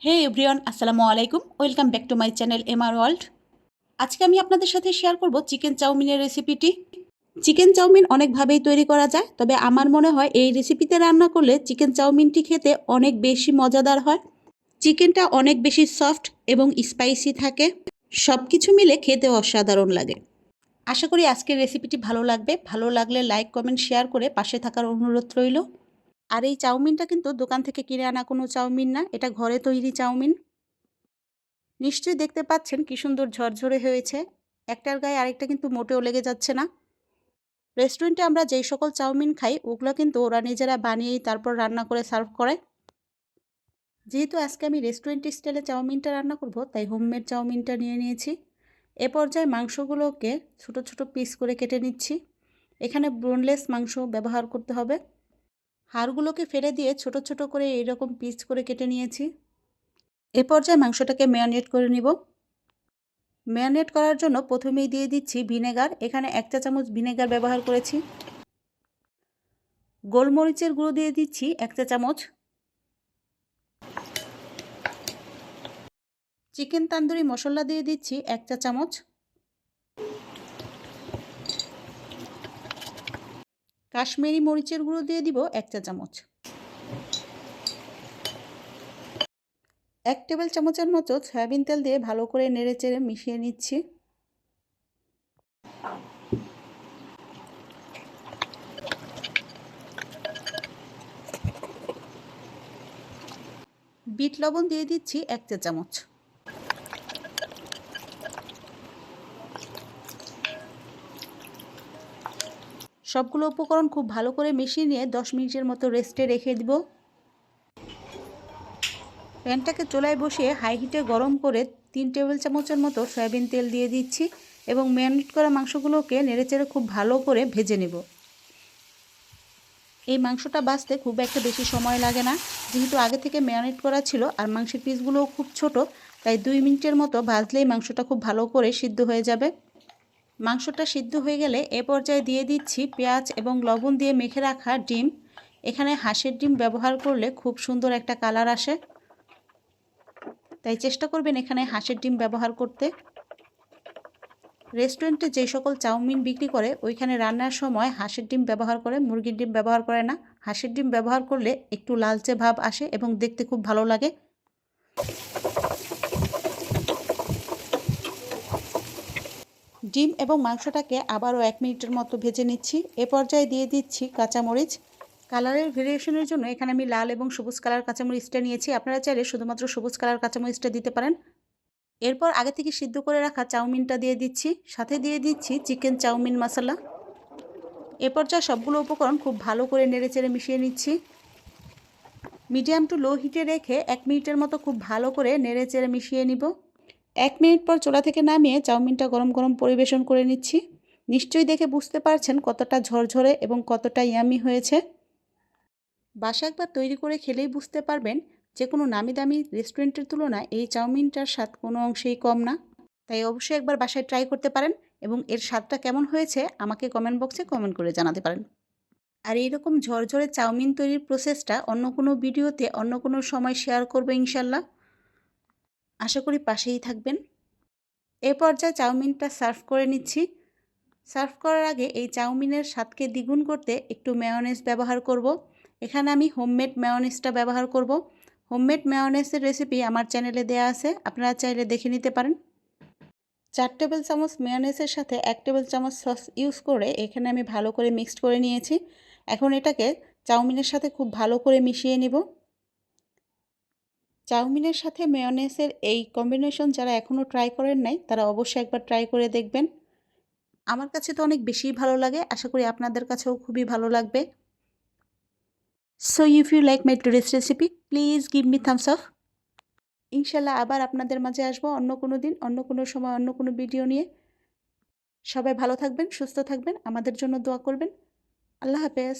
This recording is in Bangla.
হে এভরিওয়ান, আসসালামু আলাইকুম। Welcome back to my channel MR world. আজকে আমি আপনাদের সাথে শেয়ার করব চিকেন চাউমিনের রেসিপিটি। চিকেন চাউমিন অনেকভাবেই তৈরি করা যায়, তবে আমার মনে হয় এই রেসিপিতে রান্না করলে চিকেন চাউমিনটি খেতে অনেক বেশি মজাদার হয়। চিকেনটা অনেক বেশি সফট এবং স্পাইসি থাকে, সব কিছু মিলে খেতে অসাধারণ লাগে। আশা করি আজকের রেসিপিটি ভালো লাগবে। ভালো লাগলে লাইক, কমেন্ট, শেয়ার করে পাশে থাকার অনুরোধ রইল। আর এই চাউমিনটা কিন্তু দোকান থেকে কিনে আনা কোনো চাউমিন না, এটা ঘরে তৈরি চাউমিন। নিশ্চয়ই দেখতে পাচ্ছেন কি সুন্দর ঝরঝরে হয়েছে, একটার গায়ে আরেকটা কিন্তু মোটেও লেগে যাচ্ছে না। রেস্টুরেন্টে আমরা যেই সকল চাউমিন খাই ওগুলো কিন্তু ওরা নিজেরা বানিয়েই তারপর রান্না করে সার্ভ করে। যেহেতু আজকে আমি রেস্টুরেন্ট স্টাইলে চাউমিনটা রান্না করব, তাই হোমমেড চাউমিনটা নিয়ে নিয়েছি। এ পর্যায়ে মাংসগুলোকে ছোট ছোট পিস করে কেটে নিচ্ছি। এখানে বোনলেস মাংস ব্যবহার করতে হবে। হাড়গুলোকে ফেলে দিয়ে ছোট ছোট করে এইরকম পিস করে কেটে নিয়েছি। এ পর্যায়ে মাংসটাকে ম্যারিনেট করে নিব। ম্যারিনেট করার জন্য প্রথমেই দিয়ে দিচ্ছি ভিনেগার। এখানে 1 চা চামচ ভিনেগার ব্যবহার করেছি। গোলমরিচের গুঁড়ো দিয়ে দিচ্ছি 1 চা চামচ। চিকেন তান্দুরি মশলা দিয়ে দিচ্ছি 1 চা চামচ। কাশ্মীরি মরিচের গুঁড়ো দিয়ে দিব 1 চা চামচ। 1 টেবিল চামচের মতো সয়াবিন তেল দিয়ে ভালো করে নেড়েচেড়ে মিশিয়ে নিচ্ছি। বিট লবণ দিয়ে দিচ্ছি 1 চা চামচ। সবগুলো উপকরণ খুব ভালো করে মিশিয়ে নিয়ে 10 মিনিটের মতো রেস্টে রেখে দিব। প্যানটাকে চুলায় বসিয়ে হাই হিটে গরম করে 3 টেবিল চামচের মতো সয়াবিন তেল দিয়ে দিচ্ছি এবং ম্যারিনেট করা মাংসগুলোকে নেড়েচেড়ে খুব ভালো করে ভেজে নেব। এই মাংসটা ভাজতে খুব একটা বেশি সময় লাগে না, যেহেতু আগে থেকে ম্যারিনেট করা ছিল আর মাংসের পিসগুলোও খুব ছোট, তাই 2 মিনিটের মতো ভাজলেই মাংসটা খুব ভালো করে সিদ্ধ হয়ে যাবে। মাংসটা সিদ্ধ হয়ে গেলে এ পর্যায়ে দিয়ে দিচ্ছি পেঁয়াজ এবং লবণ দিয়ে মেখে রাখা ডিম। এখানে হাঁসের ডিম ব্যবহার করলে খুব সুন্দর একটা কালার আসে, তাই চেষ্টা করবেন এখানে হাঁসের ডিম ব্যবহার করতে। রেস্টুরেন্টে যে সকল চাউমিন বিক্রি করে ওইখানে রান্নার সময় হাঁসের ডিম ব্যবহার করে, মুরগির ডিম ব্যবহার করে না। হাঁসের ডিম ব্যবহার করলে একটু লালচে ভাব আসে এবং দেখতে খুব ভালো লাগে। ডিম এবং মাংসটাকে আবারও 1 মিনিটের মতো ভেজে নিচ্ছি। এ পর্যায়ে দিয়ে দিচ্ছি কাঁচামরিচ। কালারের ভেরিয়েশনের জন্য এখানে আমি লাল এবং সবুজ কালার কাঁচামরিচটা নিয়েছি, আপনারা চাইলে শুধুমাত্র সবুজ কালার কাঁচামরিচটা দিতে পারেন। এরপর আগে থেকে সিদ্ধ করে রাখা চাউমিনটা দিয়ে দিচ্ছি, সাথে দিয়ে দিচ্ছি চিকেন চাউমিন মশলা। এ পর্যায়ে সবগুলো উপকরণ খুব ভালো করে নেড়েচেড়ে মিশিয়ে নিচ্ছি। মিডিয়াম টু লো হিটে রেখে 1 মিনিটের মতো খুব ভালো করে নেড়েচেড়ে মিশিয়ে নিব। 1 মিনিট পর চুলা থেকে নামিয়ে চাউমিনটা গরম গরম পরিবেশন করে নিচ্ছি। নিশ্চয়ই দেখে বুঝতে পারছেন কতটা ঝরঝরে এবং কতটা ইয়ামি হয়েছে। বাসায় একবার তৈরি করে খেলেই বুঝতে পারবেন যে কোনো নামি দামি রেস্টুরেন্টের তুলনায় এই চাউমিনটার স্বাদ কোনো অংশেই কম না। তাই অবশ্যই একবার বাসায় ট্রাই করতে পারেন এবং এর স্বাদটা কেমন হয়েছে আমাকে কমেন্ট বক্সে কমেন্ট করে জানাতে পারেন। আর এইরকম ঝরঝরে চাউমিন তৈরির প্রসেসটা অন্য কোনো ভিডিওতে অন্য কোনো সময় শেয়ার করবো ইনশাল্লাহ। আশা করি পাশেই থাকবেন। এ পর্যায়ে চাউমিনটা সার্ভ করে নিচ্ছি। সার্ভ করার আগে এই চাউমিনের স্বাদকে দ্বিগুণ করতে একটু মেয়োনেজ ব্যবহার করব। এখানে আমি হোমমেড মেয়োনেজটা ব্যবহার করব। হোমমেড মেয়োনেজের রেসিপি আমার চ্যানেলে দেওয়া আছে, আপনারা চাইলে দেখে নিতে পারেন। 4 টেবিল চামচ মেয়োনেজের সাথে 1 টেবিল চামচ সস ইউজ করে এখানে আমি ভালো করে মিক্সড করে নিয়েছি। এখন এটাকে চাউমিনের সাথে খুব ভালো করে মিশিয়ে নিব। চাউমিনের সাথে মেয়োনেজের এই কম্বিনেশন যারা এখনও ট্রাই করেন নাই তারা অবশ্যই একবার ট্রাই করে দেখবেন। আমার কাছে তো অনেক বেশিই ভালো লাগে, আশা করি আপনাদের কাছেও খুবই ভালো লাগবে। So if you like my today's recipe please give me thumbs up. ইনশাল্লাহ আবার আপনাদের মাঝে আসবো অন্য কোনো দিন, অন্য কোনো সময়, অন্য কোনো ভিডিও নিয়ে। সবাই ভালো থাকবেন, সুস্থ থাকবেন, আমাদের জন্য দোয়া করবেন। আল্লাহ হাফেজ।